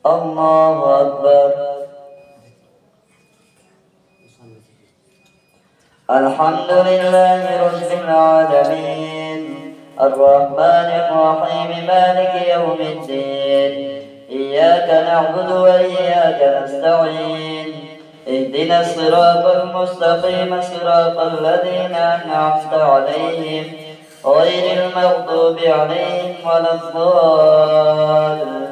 الله أكبر. الحمد لله رب العالمين الرحمن الرحيم مالك يوم الدين إياك نعبد وإياك نستعين اهدنا الصراط المستقيم صراط الذين أنعمت عليهم غير المغضوب عليهم ولا الضالين.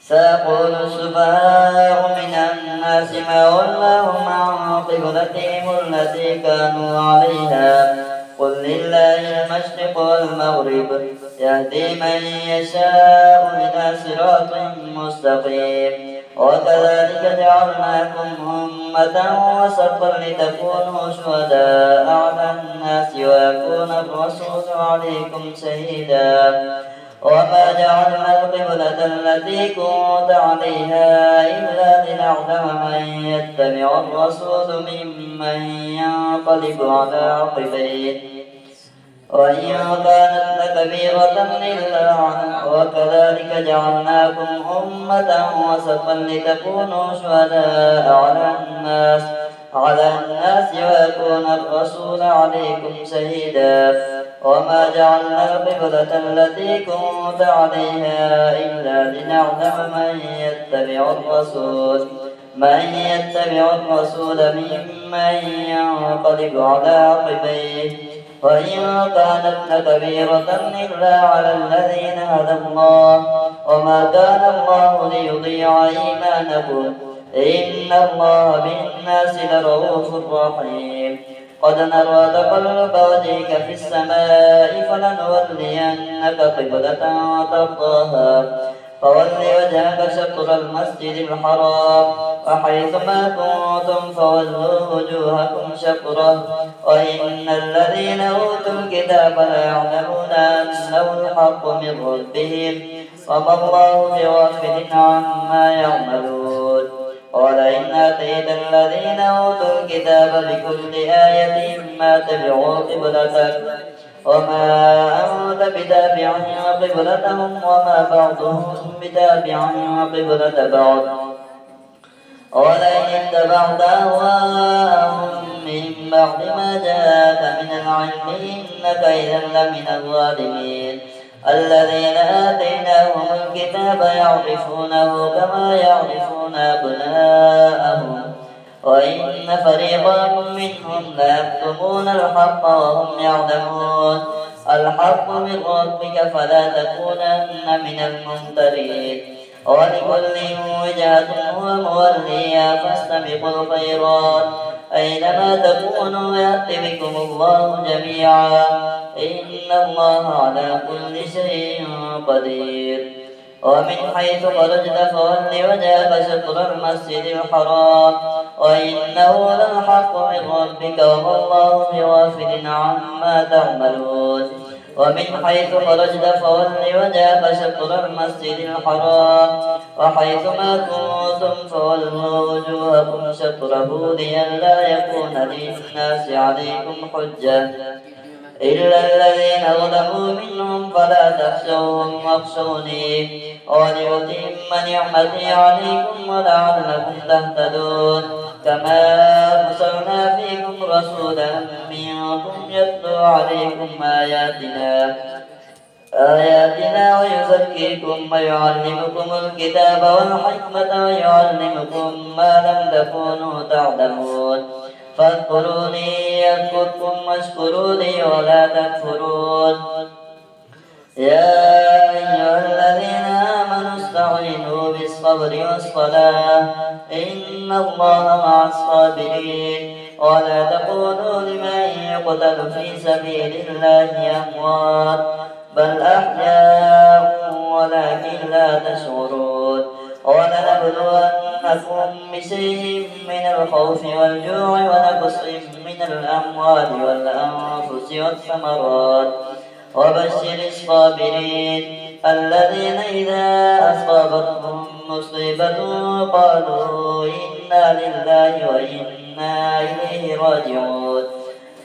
سيقول السفهاء من الناس ما ولاهم عن قبلتهم التي كانوا عليها قل لله المشرق والمغرب يهدي من يشاء إلى صراط مستقيم. وكذلك جعلناكم أمة وسطا لتكونوا شهداء على الناس ويكون الرسول عليكم شهيدا. وما جعلنا القبلة التي كنت عليها إلا لنعلم من يتبع الرسول ممن ينقلب على عقبيه وإن كانت لكبيرة إلا وكذلك جعلناكم أمة وسطا لتكونوا شهداء على الناس ويكون الرسول عليكم شهيدا. وما جعلنا القبلة التي كنت عليها إلا لنعلم من يتبع الرسول ممن ينقلب على عقبيه وإن كانت لكبيرة إلا على الذين هدى الله وما كان الله ليضيع إيمانكم إن الله بالناس لرؤوف رحيم. قد نرى تقلب وجهك في السماء فلنولينك قبلة ترضاها فول وجهك شطر المسجد الحرام وحيثما كنتم فولوا وجوهكم شطره وإن الذين أوتوا الكتاب ليعلمون أنه الحق من ربهم وما الله بغافل عما يعملون. ولئن آتيت الذين أوتوا الكتاب بكل آية ما تبعوا قبلتك وما أنت بتابع قبلتهم وما بعضهم بتابع قبلة بعض ولئن اتبعت أهواءهم من بعد ما جاءك من العلم إنك إذا لمن الظالمين. الذين آتيناهم الكتاب يعرفونه كما يعرفون أبناءهم وإن فريقا منهم ليكتمون الحق وهم يعلمون. الحق من ربك فلا تكونن من الممترين. ولكل وجهة هو موليها فاستبقوا الخيرات أينما تكونوا يأت بكم الله جميعا إن الله على كل شيء قدير. ومن حيث خرجت فول وجهك شطر المسجد الحرام وإنه للحق من ربك وما الله بغافل عما تعملون. ومن حيث خرجت فول وجهك شطر المسجد الحرام وحيثما كنتم فولوا وجوهكم شطره لئلا يكون للناس عليكم حجة إلا الذين ظلموا منهم فلا تخشوهم واخشوني ولأتم نعمتي عليكم ولعلكم تهتدون. كما أرسلنا فيكم رسولا منكم يتلو عليكم آياتنا ويزكيكم ويعلمكم الكتاب والحكمة ويعلمكم ما لم تكونوا تعلمون. فاذكروني أذكركم واشكروا لي ولا تكفرون. يا أيها الذين آمنوا استعينوا بالصبر والصلاة إن الله مع الصابرين. ولا تقولوا لمن يقتل في سبيل الله أموات بل أحياء ولكن لا تشعرون. ولنبلونكم بشيء من الخوف والجوع ونقص من الأموال والأنفس والثمرات وبشر الصابرين الذين إذا أصابتهم مصيبة قالوا إنا لله وإنا إليه راجعون.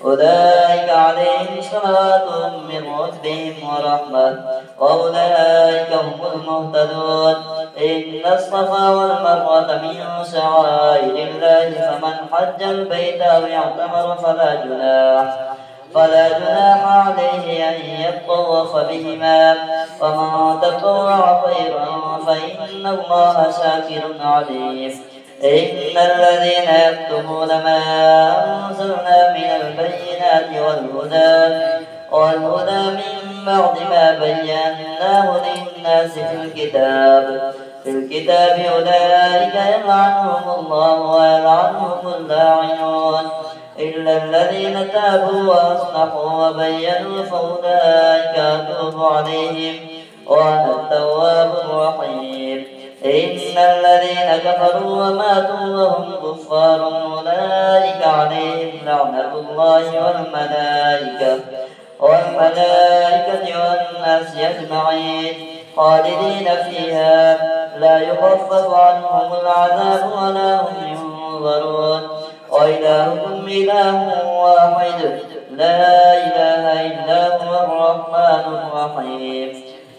أولئك عليهم صلاة من ربهم ورحمة وأولئك هم المهتدون. إن الصفا والمروة من شعائر الله فمن حج البيت أو اعتمر فلا جناح عليه أن يطوف بهما ومن تطوع خيرا فإن الله شاكر عليم. إن الذين يكتمون ما أنزلنا من البينات والهدى من بعد ما بيناه للناس في الكتاب أولئك يلعنهم الله ويلعنهم اللاعنون إلا الذين تابوا وأصلحوا وبينوا فأولئك أتوب عليهم وأنا التواب الرحيم. إن الذين كفروا وماتوا وهم كفار أولئك عليهم لعنة الله والملائكة والناس أجمعين خالدين فيها لا يخفف عنهم العذاب ولا هم ينظرون. وإلهكم إله واحد لا إله إلا هو الرحمن الرحيم.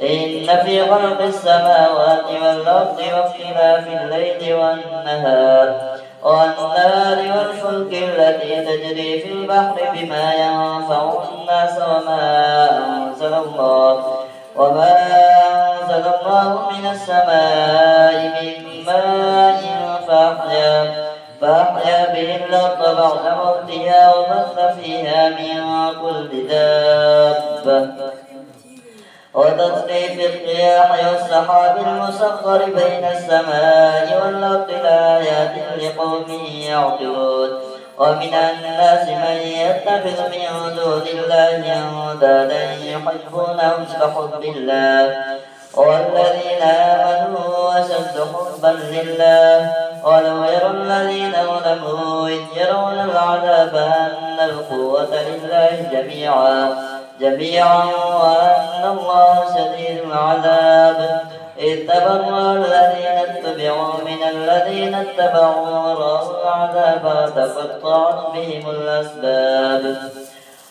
إن في خلق السماوات والأرض واختلاف الليل والنهار والفلك التي تجري في البحر بما ينفع الناس وما أنزل الله من السماء من ماء فأحيا به الأرض بعد موتها وبث فيها من كل دابة وتصريف الرياح والسحاب المسخر بين السماء والأرض لآيات لقوم يعقلون. ومن الناس من يتخذ من دون الله أندادا يحبونهم كحب الله والذين آمنوا أشد حبا لله. ولو يرى الذين ظلموا إذ يرون العذاب أن القوة لله جميعا وأن الله شديد العذاب. إذ تبرأ الذين اتبعوا من الذين اتبعوا ورأوا العذاب وتقطعت بهم الأسباب.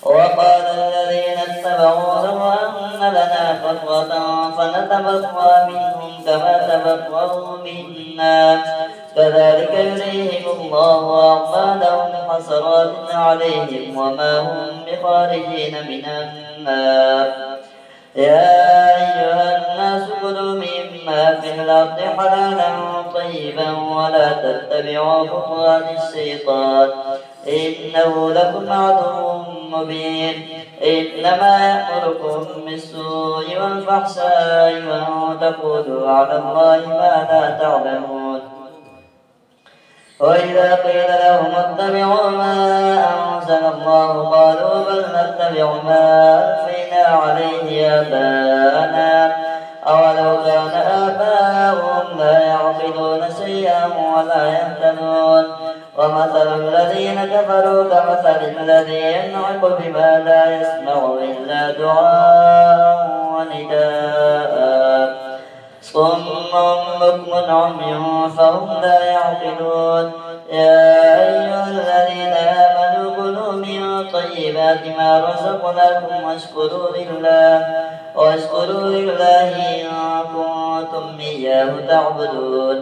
وقال الذين اتبعوا لو أن لنا كرة فنتبرأ منهم كما تبرأوا منا كذلك يريهم الله أعمالهم حسرات عليهم وما هم بخارجين من النار. يا أيها الناس كلوا مما في الأرض حلالا طيبا ولا تتبعوا خطوات الشيطان إنه لكم عدو مبين. إنما يأمركم بالسوء والفحشاء وأن تقولوا على الله ما لا تعلمون. وإذا قيل لهم اتبعوا ما أنزل الله قالوا بل نتبع ما ألفينا عليه آباءنا أولو كان آباؤهم لا يعقلون شيئا ولا يهتدون. ومثل الذين كفروا كمثل الذي ينعق بما لا يسمع إلا دعاء ونداء صم بكم عمي فهم لا يعقلون. يا أيها الذين آمنوا كلوا من طيبات ما رزقناكم واشكروا لله إن كنتم إياه تعبدون.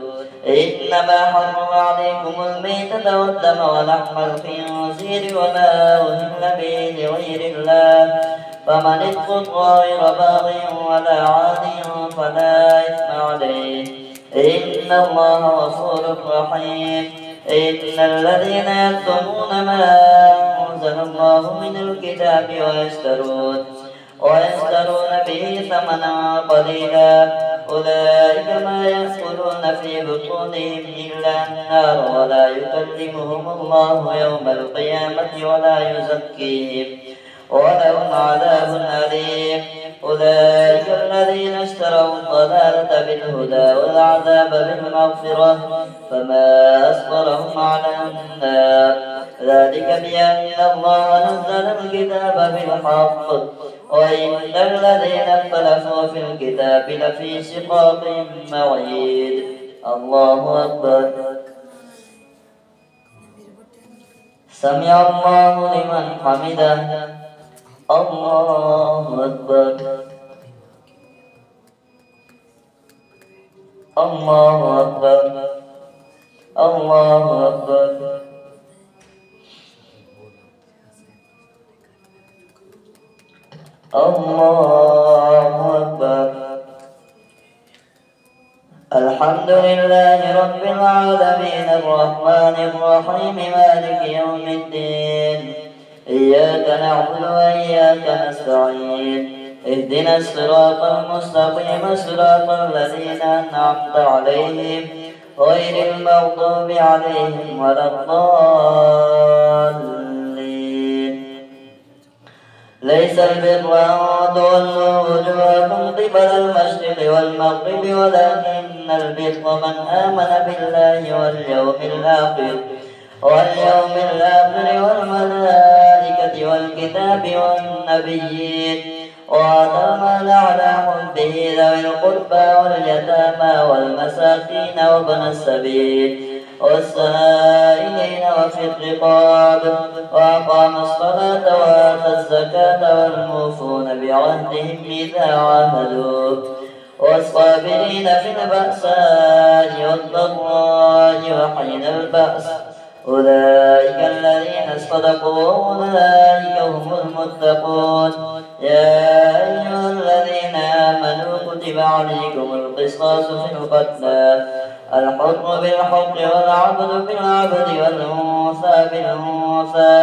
إنما حرم عليكم الميتة والدم ولحم الخنزير وما أهل به لغير الله فمن اضطر غير باغ ولا عاد فلا إثم عليه إن الله غفور رحيم. إن الذين يكتمون ما أنزل الله من الكتاب ويشترون به ثمنا قليلا أولئك ما يأكلون في بطونهم إلا النار ولا يكلمهم الله يوم القيامة ولا يزكيهم ولهم عذاب أليم. أولئك الذين اشتروا الضلالة بالهدى والعذاب بالمغفرة فما أصبرهم على النار ذلك بأن الله نزل الكتاب بالحق وإن الذين اختلفوا في الكتاب لفي شقاق بعيد. الله أكبر. سمع الله لمن حمده. الله أكبر. الله أكبر. الله أكبر. الله أكبر. الحمد لله رب العالمين الرحمن الرحيم مالك يوم الدين. إياك نعبد وإياك نستعين. اهدنا الصراط المستقيم صراط الذين أنعمت عليهم غير المغضوب عليهم ولا الضالين. ليس البر أن تولوا وجوهكم قبل المشرق والمغرب ولكن البر من آمن بالله واليوم الآخر والملائكة والكتاب والنبيين وآتى المال على حبه ذوي القربى واليتامى والمساكين وابن السبيل والسائلين وفي الرقاب وأقام الصلاة وآتى الزكاة والموفون بعهدهم إذا عاهدوا والصابرين في البأساء والضراء وحين البأس أولئك الذين صدقوا وأولئك هم المتقون. يا أيها الذين آمنوا كتب عليكم القصاص في القتلى الحر بالحر والعبد بالعبد والأنثى بالأنثى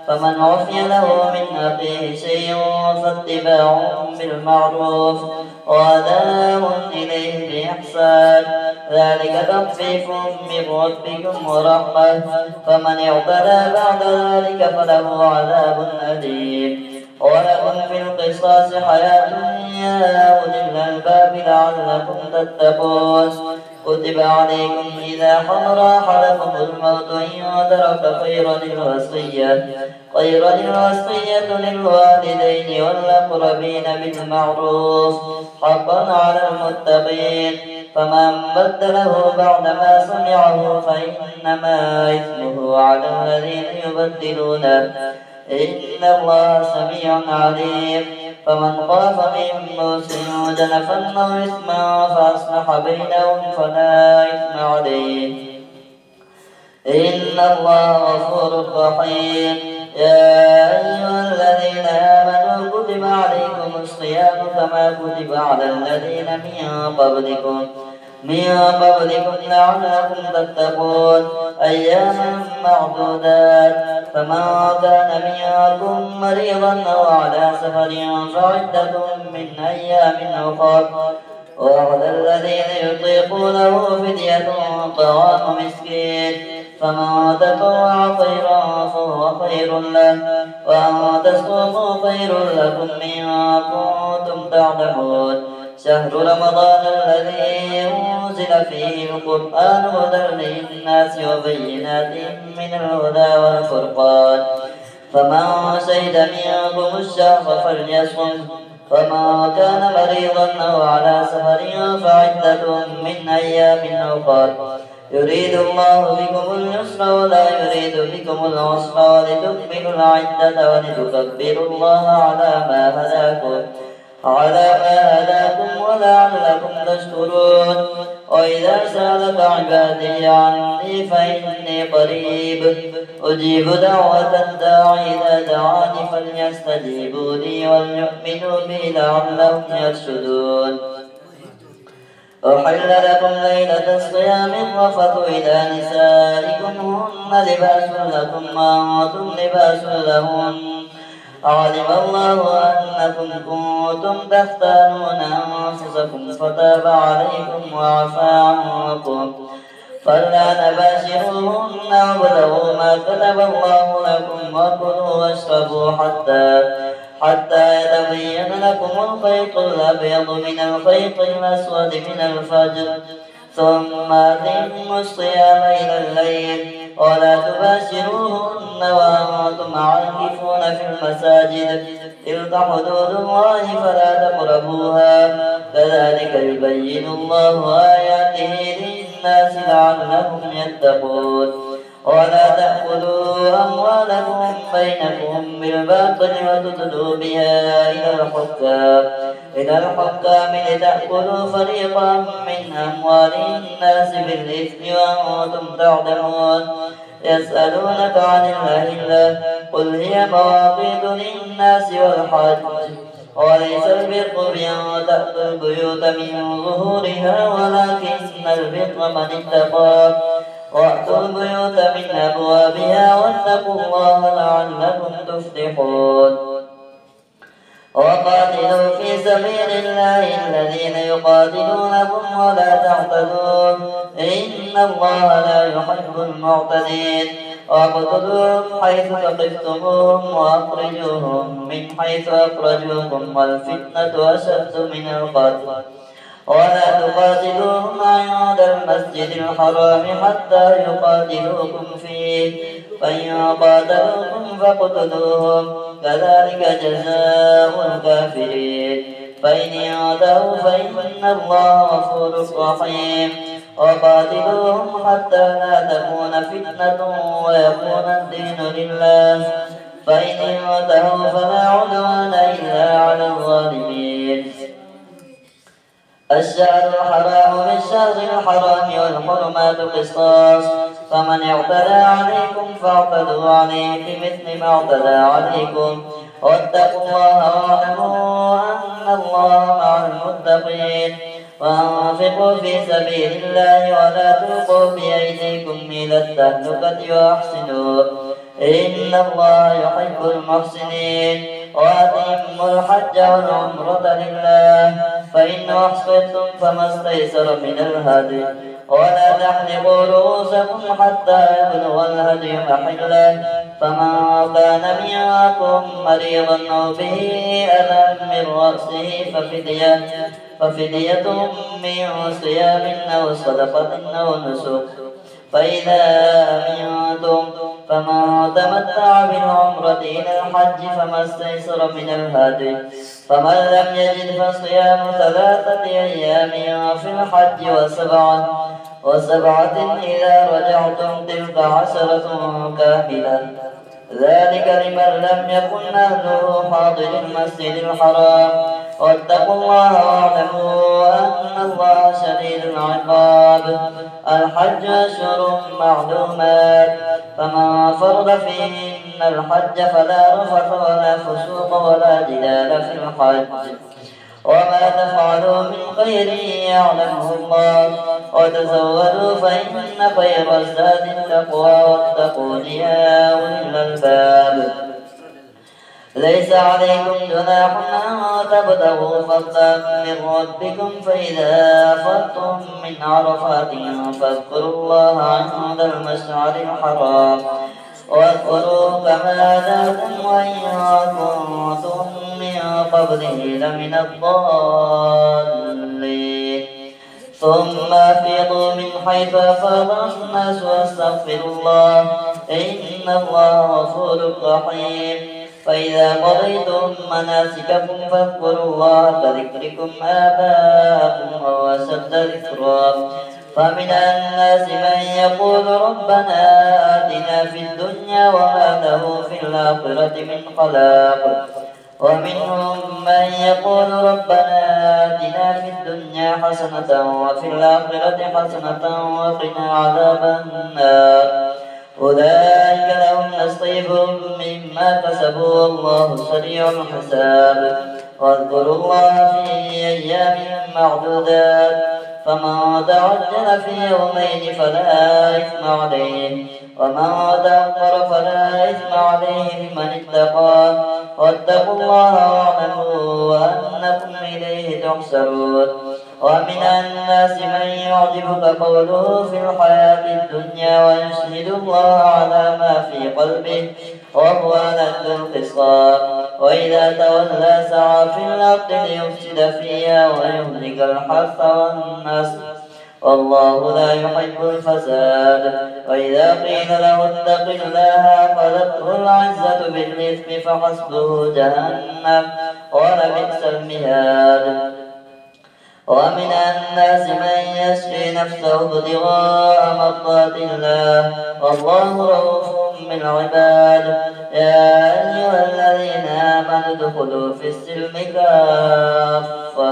فمن عفي له من أخيه شيء فاتباع بالمعروف وأداء إليه بإحسان ذلك تخفيف من ربكم ورحمة فمن اعتدى بعد ذلك فله عذاب أليم. ولكم في القصاص حياة يا أولي الألباب لعلكم تتقون. كتب عليكم إذا حضر أحدكم الموت إن ترك خيرا الوصية للوالدين والأقربين بالمعروف حقا على المتقين. فمن بدله بعدما سمعه فإنما إثمه على الذين يبدلونه إن الله سميع عليم. فمن خاف من موص جنفا أو إثما فأصلح بينهم فلا إثم عليه إن الله غفور رحيم. يا أيها الذين آمنوا كتب عليكم الصيام كما كتب على الذين من قبلكم لعلكم تتقون أياما معدودات. فمن كان منكم مريضا أو على سفر فعدة من أيام أخر وعلى الذين يطيقونه فدية طعام مسكين فمن تطوع خيرا فهو خير له وأن تصوموا خير لكم إن كنتم تعلمون. شهر رمضان الذي أنزل فيه القرآن هدى للناس وبينات من الهدى والفرقان فمن شهد منكم الشهر فليصم ومن كان مريضا أو على سفر فعدة من أيام أخر يريد الله بكم اليسر ولا يريد بكم العسر ولتكملوا العدة ولتكبروا الله على ما هداكم ولعلكم تشكرون. وإذا سألك عبادي عني فإني قريب أجيب دعوة الداع إذا دعاني فليستجيبوا لي وليؤمنوا بي لعلهم يرشدون. أحل لكم ليلة الصيام الرفث إلى نسائكم هن لباس لكم وأنتم لباس لهن علم الله أنكم كنتم تختانون أنفسكم فتاب عليكم وعفى عنكم فلا تباشروهن وابتغوا ما كتب الله لكم وكلوا واشربوا حتى يتبين لكم الخيط الأبيض من الخيط الأسود من الفجر ثم أتموا الصيام إلى الليل ولا تباشروهن وأنتم عاكفون في المساجد تلك حدود الله فلا تقربوها كذلك يبين الله آياته للناس لعلهم يتقون. ولا تأكلوا أموالكم بينكم بالباطل وتدلوا بها إلى الحكام لتأكلوا فريقا من أموال الناس بالإثم وأنتم تعلمون. يسألونك عن الأهلة قل هي مواقيت للناس والحج وليس البر بأن تأتوا البيوت من ظهورها ولكن البر من اتقى وأتوا البيوت من أبوابها واتقوا الله لعلكم تفلحون. وقاتلوا في سبيل الله الذين يقاتلونكم ولا تعتدوا إن الله لا يحب المعتدين. واقتلوهم حيث ثقفتموهم وأخرجوهم من حيث أخرجوكم والفتنة أشد من القتل. ولا تقاتلوهم عند المسجد الحرام حتى يقاتلوكم فيه فإن قاتلوكم فاقتلوهم كذلك جزاء الكافرين. فإن ينتهوا فإن الله غفور رحيم. وقاتلوهم حتى لا تكون فتنة ويكون الدين لله فإن ينتهوا فلا عدوان إلا على الظالمين. الشهر الحرام بالشهر الحرام والحرمات قصاص فمن اعتدى عليكم فاعتدوا عليه بمثل ما اعتدى عليكم واتقوا الله واعلموا أن الله مع المتقين. وأنفقوا في سبيل الله ولا تلقوا بأيديكم إلى التهلكة وأحسنوا إن الله يحب المحسنين. وأتموا الحج والعمرة لله فإن أحصرتم فما استيسر من الهدي ولا تحلقوا رؤوسكم حتى يبلغ الهدي محله فمن كان منكم مريضا أو به أذى من رأسه ففدية من صيام أو صدقة أو نسك. فإذا أمنتم فمن تمتع بالعمرة إلى الحج فما استيسر من الهدي فمن لم يجد فصيام 3 أيام في الحج وسبعة إذا رجعتم تلك 10 كاملة ذلك لمن لم يكن أهله حاضر المسجد الحرام. واتقوا الله واعلموا أن الله شديد العقاب. الحج أشهر معلومات فمن فرض فيهن الحج فلا رفث ولا فسوق ولا جدال في الحج وما تفعلوا من خير يعلمه الله وتزودوا فإن خير الزاد التقوى واتقون يا أولي الألباب. ليس عليكم جناح أن تبتغوا فضلا من ربكم فإذا أفضتم من عرفات فاذكروا الله عند المشعر الحرام واذكروا كما هداكم وإن كنتم من قبله لمن الضالين. ثم أفيضوا من حيث أفاض الناس واستغفروا الله إن الله غفور رحيم. فإذا قضيتم مناسككم فاذكروا الله كذكركم آباءكم أو أشد ذكرا. فمن الناس من يقول ربنا آتنا في الدنيا وما له في الآخرة من خلاق ومنهم من يقول ربنا آتنا في الدنيا حسنة وفي الآخرة حسنة وقنا عذاب النار. أولئك لهم نصيب مما كسبوا والله سريع الحساب. واذكروا الله في أيام معدودات فمن تعجل في يومين فلا إثم عليه ومن تأخر فلا إثم عليه لمن اتقى. واتقوا الله واعلموا أنكم إليه تحشرون. ومن الناس من يعجبك قوله في الحياة الدنيا ويشهد الله على ما في قلبه وهو ألد الخصام وإذا تولى سعى في الأرض ليفسد فيها ويهلك الحرث والنسل والله لا يحب الفساد. وإذا قيل له اتق الله أخذته العزة بالإثم فحسبه جهنم ولبئس المهاد. ومن الناس من يشري نفسه ابتغاء مرضات الله والله رؤوف بالعباد. يا أيها الذين آمنوا ادخلوا في السلم كافة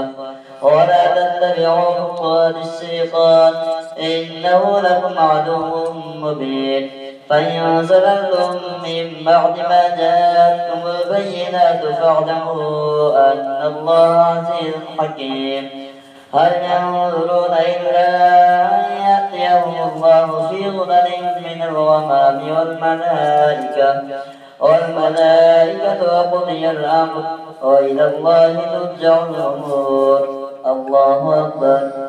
ولا تتبعوا خطوات الشيطان إنه لكم عدو مبين. فإن زللتم من بعد ما جاءتكم البينات فاعلموا أن الله عزيز حكيم. هل ينظرون إلا أن يأتيهم الله في ظلل من الغمام والملائكة وقضي الأمر وإلى الله ترجع الأمور. الله أكبر.